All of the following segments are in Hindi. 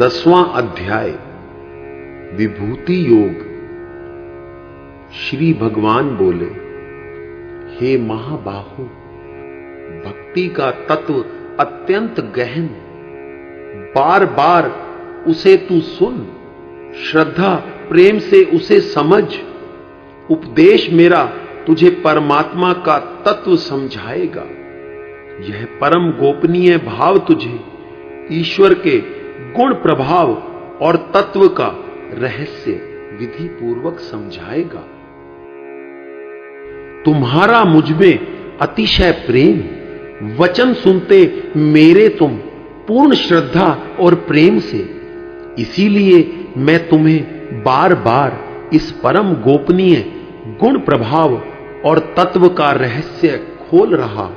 दसवां अध्याय विभूति योग। श्री भगवान बोले, हे महाबाहो, भक्ति का तत्व अत्यंत गहन, बार बार उसे तू सुन, श्रद्धा प्रेम से उसे समझ। उपदेश मेरा तुझे परमात्मा का तत्व समझाएगा। यह परम गोपनीय भाव तुझे ईश्वर के गुण प्रभाव और तत्व का रहस्य विधि पूर्वक समझाएगा। तुम्हारा मुझमें अतिशय प्रेम, वचन सुनते मेरे तुम पूर्ण श्रद्धा और प्रेम से, इसीलिए मैं तुम्हें बार बार इस परम गोपनीय गुण प्रभाव और तत्व का रहस्य खोल रहा।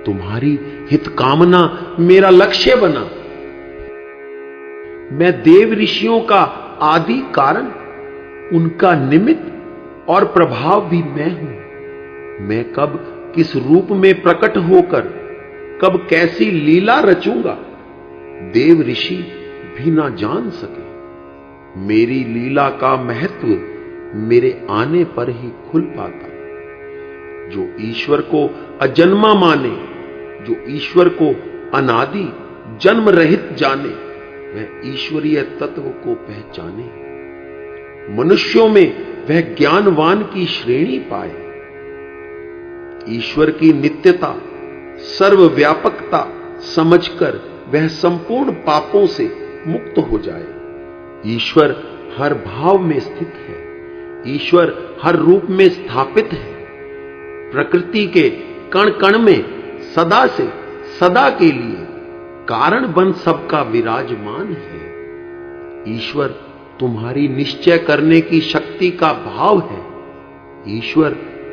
तुम्हारी हित कामना मेरा लक्ष्य बना। मैं देव ऋषियों का आदि कारण, उनका निमित्त और प्रभाव भी मैं हूं। मैं कब किस रूप में प्रकट होकर कब कैसी लीला रचूंगा, देव ऋषि भी ना जान सके। मेरी लीला का महत्व मेरे आने पर ही खुल पाता। जो ईश्वर को अजन्मा माने, जो ईश्वर को अनादि जन्म रहित जाने, वह ईश्वरीय तत्व को पहचाने। मनुष्यों में वह ज्ञानवान की श्रेणी पाए। ईश्वर की नित्यता, सर्वव्यापकता समझकर वह संपूर्ण पापों से मुक्त हो जाए। ईश्वर हर भाव में स्थित है। ईश्वर हर रूप में स्थापित है। प्रकृति के कण कण में सदा से सदा के लिए कारण बन सबका विराजमान है। ईश्वर तुम्हारी निश्चय करने की शक्ति का भाव है। ईश्वर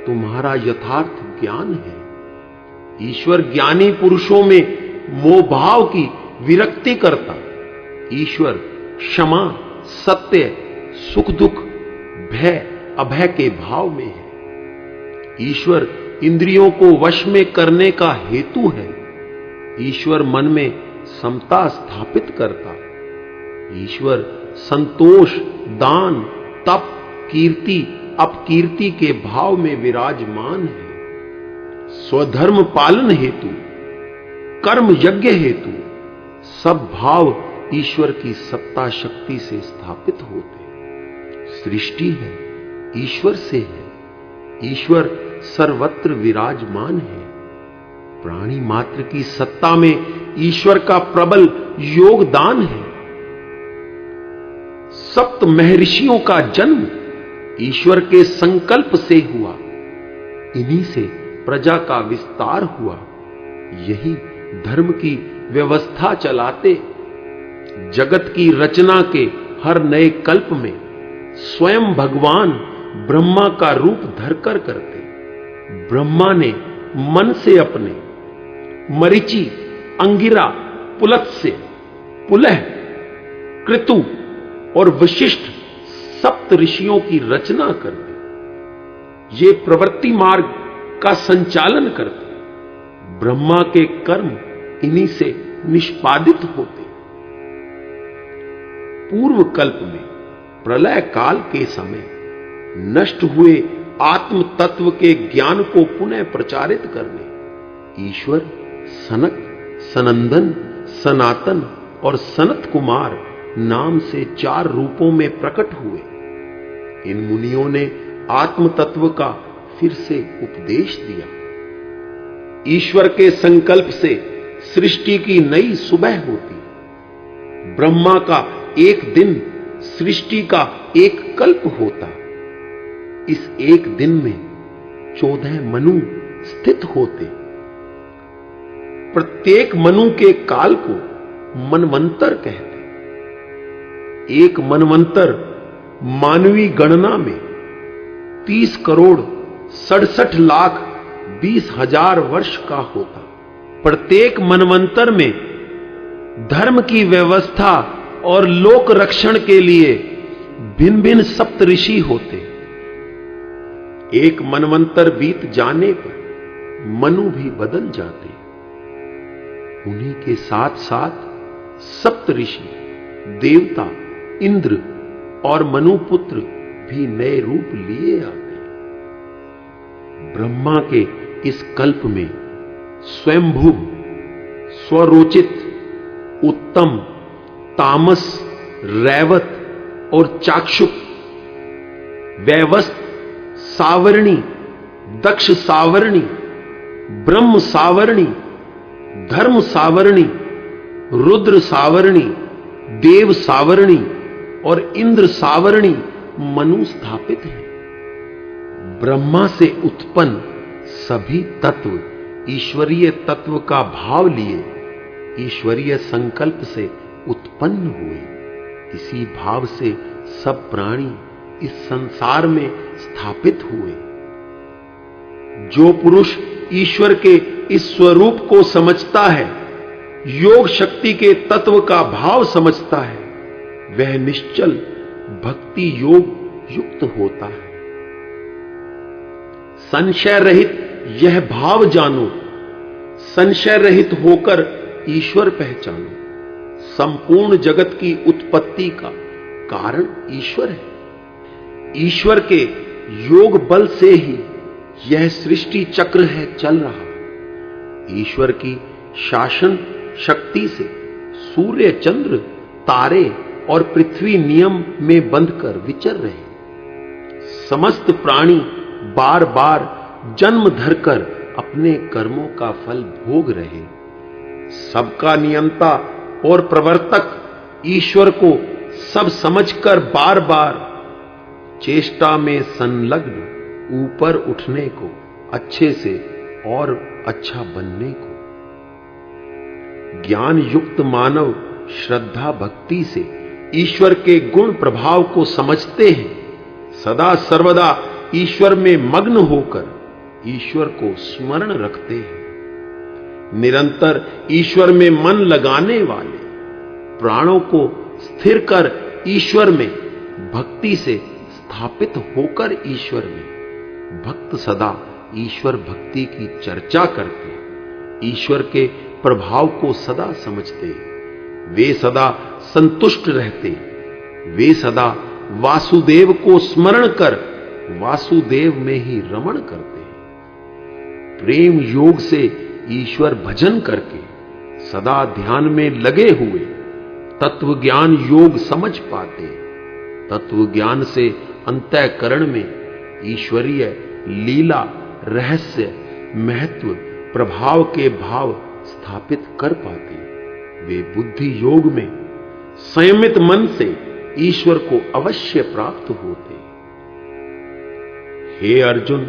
तुम्हारा यथार्थ ज्ञान है। ईश्वर ज्ञानी पुरुषों में मोह भाव की विरक्ति करता। ईश्वर क्षमा, सत्य, सुख दुख, भय, अभय के भाव में है। ईश्वर इंद्रियों को वश में करने का हेतु है। ईश्वर मन में समता स्थापित करता। ईश्वर संतोष, दान, तप, कीर्ति, अपकीर्ति के भाव में विराजमान है। स्वधर्म पालन हेतु, कर्म यज्ञ हेतु सब भाव ईश्वर की सत्ता शक्ति से स्थापित होते। सृष्टि है, ईश्वर से है। ईश्वर सर्वत्र विराजमान है। प्राणी मात्र की सत्ता में ईश्वर का प्रबल योगदान है। सप्त महर्षियों का जन्म ईश्वर के संकल्प से हुआ। इन्हीं से प्रजा का विस्तार हुआ। यही धर्म की व्यवस्था चलाते, जगत की रचना के हर नए कल्प में स्वयं भगवान ब्रह्मा का रूप धरकर करते। ब्रह्मा ने मन से अपने मरीचि, अंगिरा, पुलत्स्य, पुलह, कृतु और वशिष्ठ सप्त ऋषियों की रचना कर दी। ये प्रवृत्ति मार्ग का संचालन करते। ब्रह्मा के कर्म इन्हीं से निष्पादित होते। पूर्व कल्प में प्रलय काल के समय नष्ट हुए आत्म तत्व के ज्ञान को पुनः प्रचारित करने ईश्वर सनक, सनंदन, सनातन और सनत कुमार नाम से 4 रूपों में प्रकट हुए। इन मुनियों ने आत्म तत्व का फिर से उपदेश दिया। ईश्वर के संकल्प से सृष्टि की नई सुबह होती। ब्रह्मा का एक दिन सृष्टि का एक कल्प होता। इस एक दिन में 14 मनु स्थित होते। प्रत्येक मनु के काल को मनवंतर कहते। एक मनवंतर मानवीय गणना में 30 करोड़ 67 लाख 20 हजार वर्ष का होता। प्रत्येक मनवंतर में धर्म की व्यवस्था और लोक रक्षण के लिए भिन्न भिन्न सप्तऋषि होते। एक मनवंतर बीत जाने पर मनु भी बदल जाते। उन्हीं के साथ साथ सप्तऋषि, देवता, इंद्र और मनुपुत्र भी नए रूप लिए आते। ब्रह्मा के इस कल्प में स्वयंभू, स्वरोचित, उत्तम, तामस, रैवत और चाक्षुक, वैवस्त, सावरणी, दक्ष सावरणी, ब्रह्म सावरणी, धर्म सावरणी, रुद्र सावरणी, देव सावरणी और इंद्र सावरणी मनु स्थापित है। ब्रह्मा से उत्पन्न सभी तत्व ईश्वरीय तत्व का भाव लिए ईश्वरीय संकल्प से उत्पन्न हुए। इसी भाव से सब प्राणी इस संसार में स्थापित हुए। जो पुरुष ईश्वर के इस स्वरूप को समझता है, योग शक्ति के तत्व का भाव समझता है, वह निश्चल भक्ति योग युक्त होता है। संशय रहित यह भाव जानो, संशय रहित होकर ईश्वर पहचानो। संपूर्ण जगत की उत्पत्ति का कारण ईश्वर है। ईश्वर के योग बल से ही यह सृष्टि चक्र है चल रहा। ईश्वर की शासन शक्ति से सूर्य, चंद्र, तारे और पृथ्वी नियम में बंधकर विचर रहे। समस्त प्राणी बार बार जन्म धरकर अपने कर्मों का फल भोग रहे। सबका नियंता और प्रवर्तक ईश्वर को सब समझकर बार बार चेष्टा में संलग्न ऊपर उठने को, अच्छे से और अच्छा बनने को। ज्ञान युक्त मानव श्रद्धा भक्ति से ईश्वर के गुण प्रभाव को समझते हैं। सदा सर्वदा ईश्वर में मग्न होकर ईश्वर को स्मरण रखते हैं। निरंतर ईश्वर में मन लगाने वाले प्राणों को स्थिर कर ईश्वर में भक्ति से स्थापित होकर ईश्वर में भक्त सदा ईश्वर भक्ति की चर्चा करते, ईश्वर के प्रभाव को सदा समझते। वे सदा संतुष्ट रहते। वे सदा वासुदेव को स्मरण कर वासुदेव में ही रमण करते हैं। प्रेम योग से ईश्वर भजन करके सदा ध्यान में लगे हुए तत्व ज्ञान योग समझ पाते। तत्व ज्ञान से अंतःकरण में ईश्वरीय लीला, रहस्य, महत्व, प्रभाव के भाव स्थापित कर पाते। वे बुद्धि योग में संयमित मन से ईश्वर को अवश्य प्राप्त होते। हे अर्जुन,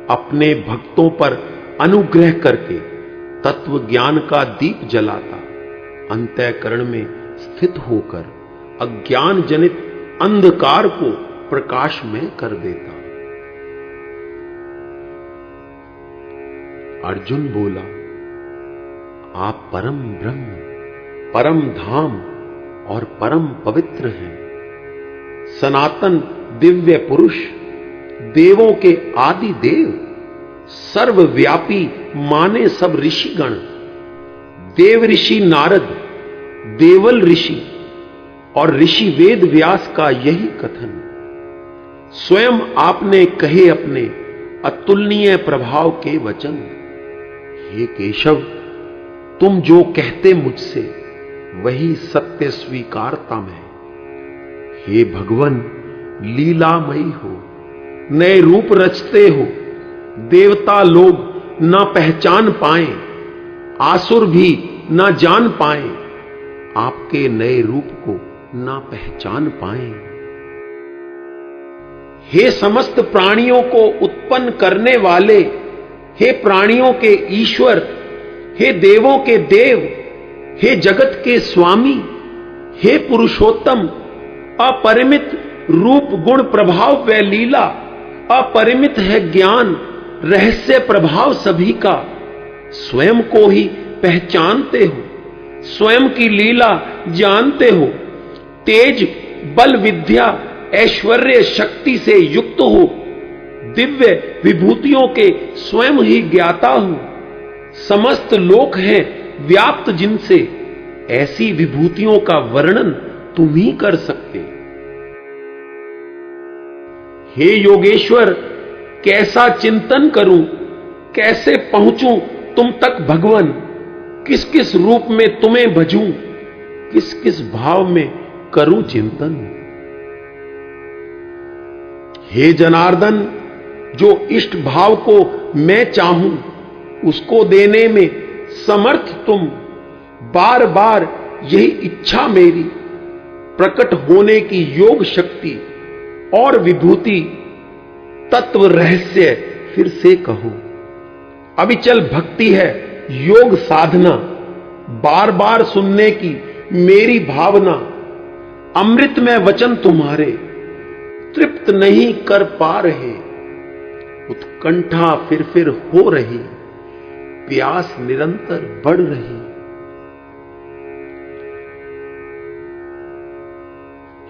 अपने भक्तों पर अनुग्रह करके तत्व ज्ञान का दीप जलाता, अंतःकरण में स्थित होकर अज्ञान जनित अंधकार को प्रकाशमय कर देता। अर्जुन बोला, आप परम ब्रह्म, परम धाम और परम पवित्र हैं। सनातन दिव्य पुरुष, देवों के आदि देव, सर्वव्यापी माने सब ऋषिगण, देव ऋषि नारद, देवल ऋषि और ऋषि वेद व्यास का यही कथन। स्वयं आपने कहे अपने अतुलनीय प्रभाव के वचन। हे केशव, तुम जो कहते मुझसे वही सत्य स्वीकारता मैं। हे भगवन, लीलामयी हो, नए रूप रचते हो। देवता लोग ना पहचान पाए, आसुर भी ना जान पाए। आपके नए रूप को ना पहचान पाए। हे समस्त प्राणियों को उत्पन्न करने वाले, हे प्राणियों के ईश्वर, हे देवों के देव, हे जगत के स्वामी, हे पुरुषोत्तम, अपरिमित रूप गुण प्रभाव व लीला, अपरिमित है ज्ञान रहस्य प्रभाव सभी का। स्वयं को ही पहचानते हो, स्वयं की लीला जानते हो, तेज बल विद्या ऐश्वर्य शक्ति से युक्त हो, दिव्य विभूतियों के स्वयं ही ज्ञाता हो। समस्त लोक हैं व्याप्त जिनसे, ऐसी विभूतियों का वर्णन तुम ही कर सकते। हे योगेश्वर, कैसा चिंतन करूं, कैसे पहुंचूं तुम तक भगवन, किस किस रूप में तुम्हें भजूं, किस किस भाव में करूं चिंतन। हे जनार्दन, जो इष्ट भाव को मैं चाहूं उसको देने में समर्थ तुम, बार बार यही इच्छा मेरी, प्रकट होने की योग शक्ति और विभूति तत्व रहस्य फिर से कहो। अविचल भक्ति है योग साधना, बार बार सुनने की मेरी भावना। अमृत में वचन तुम्हारे तृप्त नहीं कर पा रहे, उत्कंठा फिर हो रही, प्यास निरंतर बढ़ रही।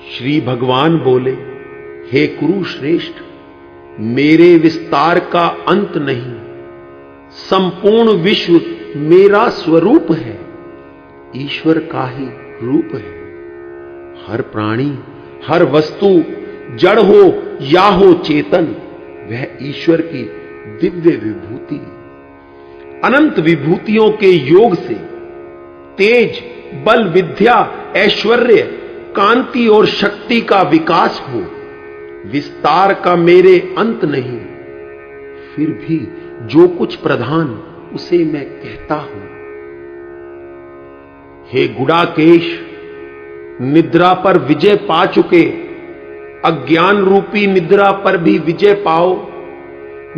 श्री भगवान बोले, हे कुरु श्रेष्ठ, मेरे विस्तार का अंत नहीं, संपूर्ण विश्व मेरा स्वरूप है, ईश्वर का ही रूप है। हर प्राणी हर वस्तु जड़ हो या हो चेतन, वह ईश्वर की दिव्य विभूति। अनंत विभूतियों के योग से तेज बल विद्या ऐश्वर्य कांति और शक्ति का विकास हो, विस्तार का मेरे अंत नहीं, फिर भी जो कुछ प्रधान उसे मैं कहता हूं। हे गुडाकेश, निद्रा पर विजय पा चुके, अज्ञान रूपी निद्रा पर भी विजय पाओ।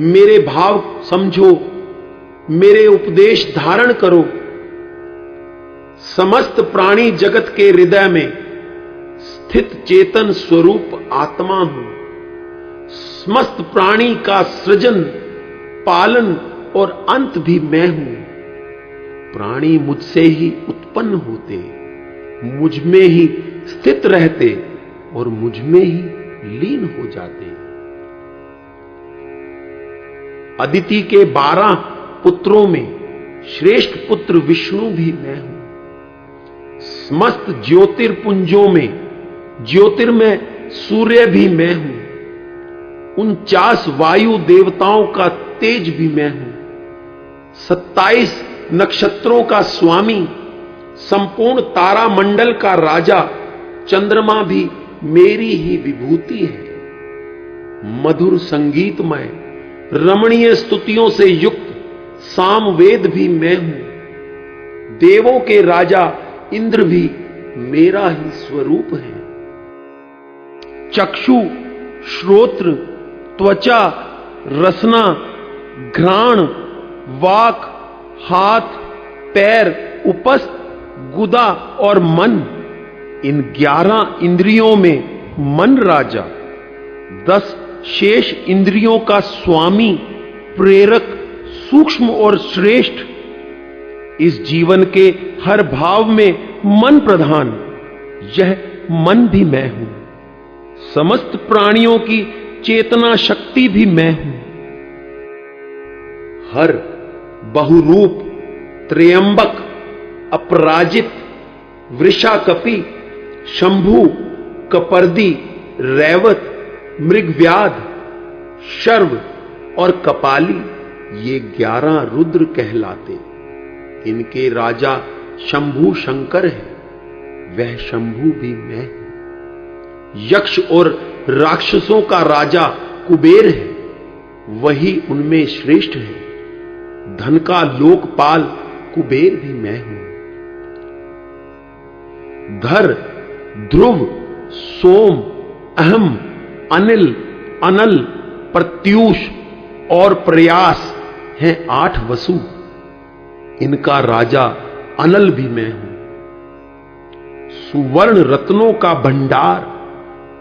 मेरे भाव समझो, मेरे उपदेश धारण करो। समस्त प्राणी जगत के हृदय में स्थित चेतन स्वरूप आत्मा हूं। समस्त प्राणी का सृजन पालन और अंत भी मैं हूं। प्राणी मुझसे ही उत्पन्न होते, मुझ में ही स्थित रहते और मुझ में ही लीन हो जाते। अदिति के 12 पुत्रों में श्रेष्ठ पुत्र विष्णु भी मैं हूं। समस्त ज्योतिर्पुंजों में ज्योतिर्मय सूर्य भी मैं हूं। 49 वायु देवताओं का तेज भी मैं हूं। 27 नक्षत्रों का स्वामी, संपूर्ण तारा मंडल का राजा, चंद्रमा भी मेरी ही विभूति है। मधुर संगीतमय रमणीय स्तुतियों से युक्त सामवेद भी मैं हूं। देवों के राजा इंद्र भी मेरा ही स्वरूप है। चक्षु श्रोत्र त्वचा रसना घ्राण वाक हाथ पैर उपस्थ गुदा और मन, इन 11 इंद्रियों में मन राजा, 10 शेष इंद्रियों का स्वामी प्रेरक सूक्ष्म और श्रेष्ठ। इस जीवन के हर भाव में मन प्रधान, यह मन भी मैं हूं। समस्त प्राणियों की चेतना शक्ति भी मैं हूं। हर बहुरूप त्र्यंबक अपराजित वृषाकपि शंभु कपर्दी रैवत मृगव्याध शर्व और कपाली, ये 11 रुद्र कहलाते। इनके राजा शंभु शंकर है, वह शंभु भी मैं हूं। यक्ष और राक्षसों का राजा कुबेर है, वही उनमें श्रेष्ठ है। धन का लोकपाल कुबेर भी मैं हूं। धर ध्रुव, सोम, अहम, अनिल, अनल, प्रत्यूष और प्रयास हैं 8 वसु। इनका राजा अनल भी मैं हूं। सुवर्ण रत्नों का भंडार,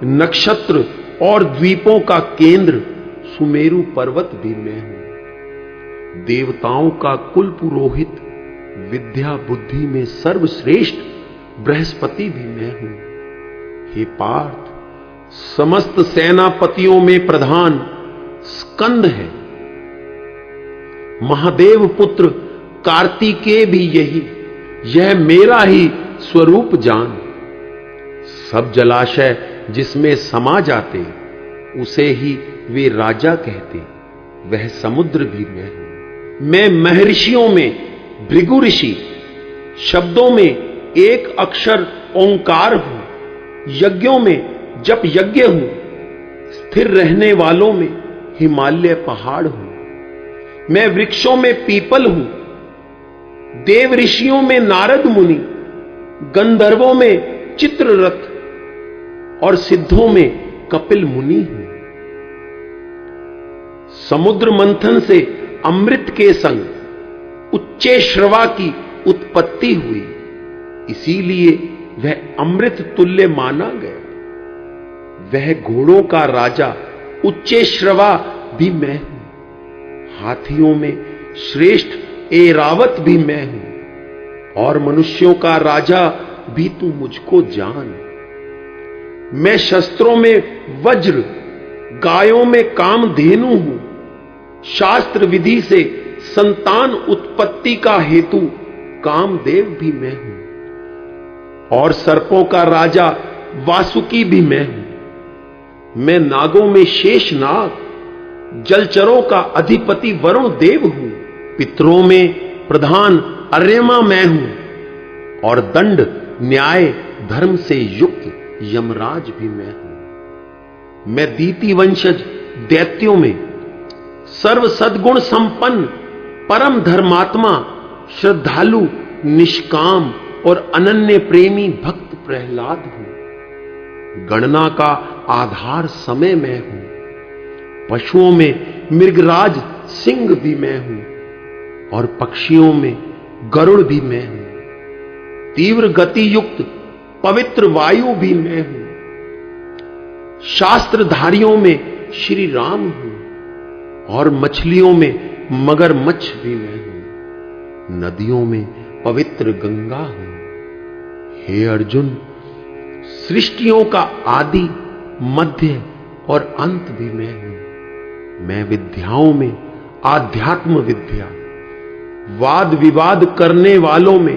नक्षत्र और द्वीपों का केंद्र सुमेरु पर्वत भी मैं हूं। देवताओं का कुल पुरोहित, विद्या बुद्धि में सर्वश्रेष्ठ बृहस्पति भी मैं हूं। हे पार्थ, समस्त सेनापतियों में प्रधान स्कंद है। महादेव पुत्र कार्तिकेय भी यही, यह मेरा ही स्वरूप जान। सब जलाशय जिसमें समा जाते उसे ही वे राजा कहते, वह समुद्र भी मैं हूं। मैं महर्षियों में भृगु ऋषि, शब्दों में एक अक्षर ओंकार हूं, यज्ञों में जप यज्ञ हूं, स्थिर रहने वालों में हिमालय पहाड़ हूं। मैं वृक्षों में पीपल हूं, देव ऋषियों में नारद मुनि, गंधर्वों में चित्ररथ और सिद्धों में कपिल मुनि हूं। समुद्र मंथन से अमृत के संग उच्चे श्रवा की उत्पत्ति हुई, इसीलिए वह अमृत तुल्य माना गया। वह घोड़ों का राजा उच्चे श्रवा भी मैं हूं। हाथियों में श्रेष्ठ ऐरावत भी मैं हूं और मनुष्यों का राजा भी तू मुझको जान। मैं शस्त्रों में वज्र, गायों में कामधेनु हूं। शास्त्र विधि से संतान उत्पत्ति का हेतु कामदेव भी मैं हूं और सर्पों का राजा वासुकी भी मैं हूं। मैं नागों में शेष नाग, जलचरों का अधिपति वरुण देव हूं। पितरों में प्रधान अर्यमा मैं हूं और दंड, न्याय, धर्म से युक्त यमराज भी मैं हूं। मैं दीति वंशज दैत्यों में सर्व सद्गुण संपन्न परम धर्मात्मा, श्रद्धालु, निष्काम और अनन्य प्रेमी भक्त प्रहलाद हूं। गणना का आधार समय मैं हूं। पशुओं में मृगराज सिंह भी मैं हूं और पक्षियों में गरुड़ भी मैं हूं। तीव्र गति युक्त पवित्र वायु भी मैं हूं। शास्त्रधारियों में श्री राम हूं और मछलियों में मगरमच्छ भी मैं हूं। नदियों में पवित्र गंगा हूं। हे अर्जुन, सृष्टियों का आदि, मध्य और अंत भी मैं हूं। मैं विद्याओं में आध्यात्म विद्या, वाद विवाद करने वालों में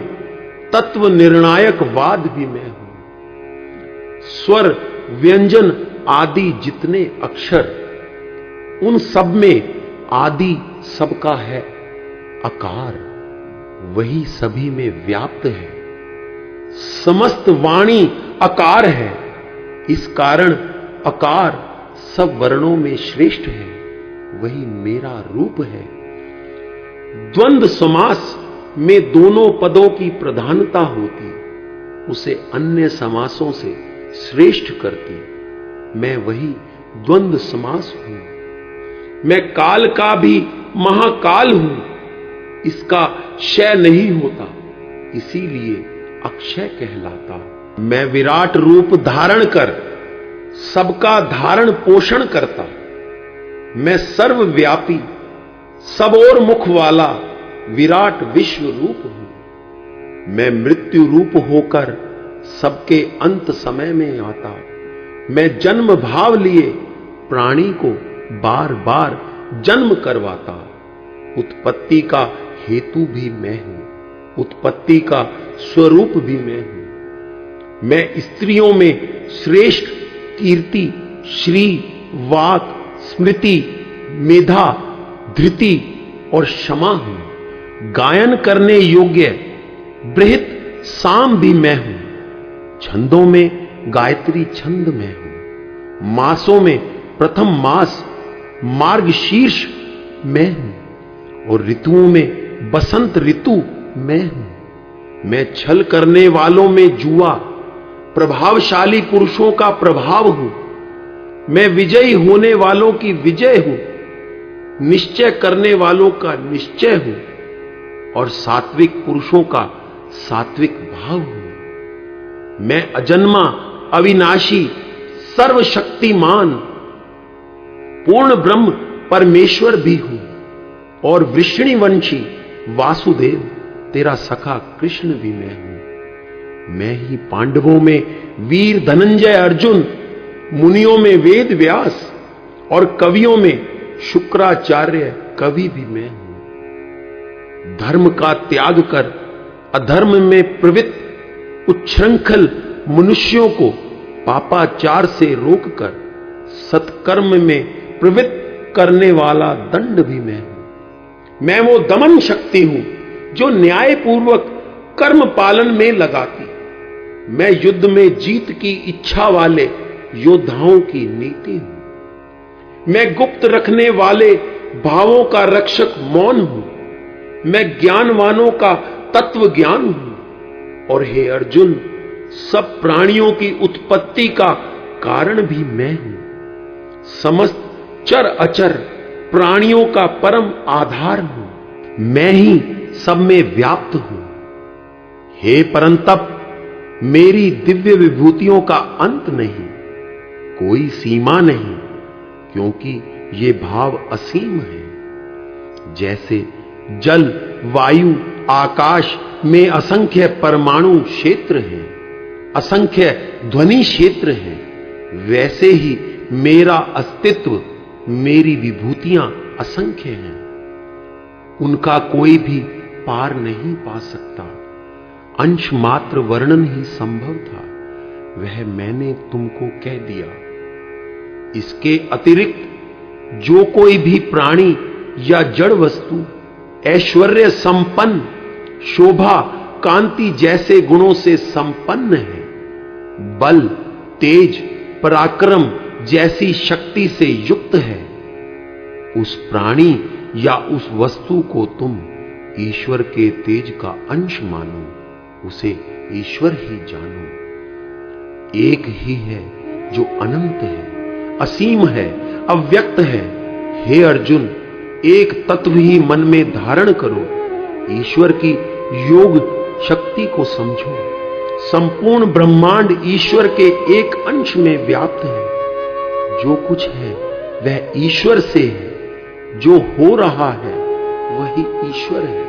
तत्व निर्णायक वाद भी मैं हूं। स्वर, व्यंजन आदि जितने अक्षर, उन सब में आदि सबका है अकार, वही सभी में व्याप्त है। समस्त वाणी अकार है, इस कारण अकार सब वर्णों में श्रेष्ठ है, वही मेरा रूप है। द्वंद्व समास में दोनों पदों की प्रधानता होती, उसे अन्य समासों से श्रेष्ठ करती। मैं वही द्वंद्व समास हूं। मैं काल का भी महाकाल हूं, इसका क्षय नहीं होता, इसीलिए अक्षय कहलाता। मैं विराट रूप धारण कर सबका धारण पोषण करता। मैं सर्वव्यापी, सब ओर मुख वाला विराट विश्व रूप हूं। मैं मृत्यु रूप होकर सबके अंत समय में आता। मैं जन्म भाव लिए प्राणी को बार बार जन्म करवाता। उत्पत्ति का हेतु भी मैं हूं, उत्पत्ति का स्वरूप भी मैं हूं। मैं स्त्रियों में श्रेष्ठ कीर्ति, श्री, वाक, स्मृति, मेधा, धृति और क्षमा हूं। गायन करने योग्य बृहत साम भी मैं हूं। छंदों में गायत्री छंद मैं हूं। मासों में प्रथम मास मार्गशीर्ष मैं हूं और ऋतुओं में बसंत ऋतु मैं हूं। मैं छल करने वालों में जुआ, प्रभावशाली पुरुषों का प्रभाव हूं। मैं विजयी होने वालों की विजय हूं, निश्चय करने वालों का निश्चय हूं और सात्विक पुरुषों का सात्विक भाव हूं। मैं अजन्मा, अविनाशी, सर्वशक्तिमान, पूर्ण ब्रह्म परमेश्वर भी हूं और वृषणिवंशी वासुदेव तेरा सखा कृष्ण भी मैं हूं। मैं ही पांडवों में वीर धनंजय अर्जुन, मुनियों में वेद व्यास और कवियों में शुक्राचार्य कवि भी मैं हूं। धर्म का त्याग कर अधर्म में प्रवृत्त उच्छृंखल मनुष्यों को पापाचार से रोककर सत्कर्म में प्रवृत्त करने वाला दंड भी मैं हूं। मैं वो दमन शक्ति हूं जो न्यायपूर्वक कर्म पालन में लगाती। मैं युद्ध में जीत की इच्छा वाले योद्धाओं की नीति हूं। मैं गुप्त रखने वाले भावों का रक्षक मौन हूं। मैं ज्ञानवानों का तत्व ज्ञान हूं और हे अर्जुन, सब प्राणियों की उत्पत्ति का कारण भी मैं हूं। समस्त चर अचर प्राणियों का परम आधार हूं। मैं ही सब में व्याप्त हूं। हे परंतप, मेरी दिव्य विभूतियों का अंत नहीं, कोई सीमा नहीं, क्योंकि ये भाव असीम है। जैसे जल, वायु, आकाश में असंख्य परमाणु क्षेत्र हैं, असंख्य ध्वनि क्षेत्र हैं, वैसे ही मेरा अस्तित्व, मेरी विभूतियां असंख्य हैं। उनका कोई भी पार नहीं पा सकता। अंश मात्र वर्णन ही संभव था, वह मैंने तुमको कह दिया। इसके अतिरिक्त जो कोई भी प्राणी या जड़ वस्तु ऐश्वर्य संपन्न, शोभा, कांति जैसे गुणों से संपन्न है, बल, तेज, पराक्रम जैसी शक्ति से युक्त है, उस प्राणी या उस वस्तु को तुम ईश्वर के तेज का अंश मानो, उसे ईश्वर ही जानो। एक ही है जो अनंत है, असीम है, अव्यक्त है। हे अर्जुन, एक तत्व ही मन में धारण करो, ईश्वर की योग शक्ति को समझो। संपूर्ण ब्रह्मांड ईश्वर के एक अंश में व्याप्त है। जो कुछ है वह ईश्वर से है, जो हो रहा है वही ईश्वर है।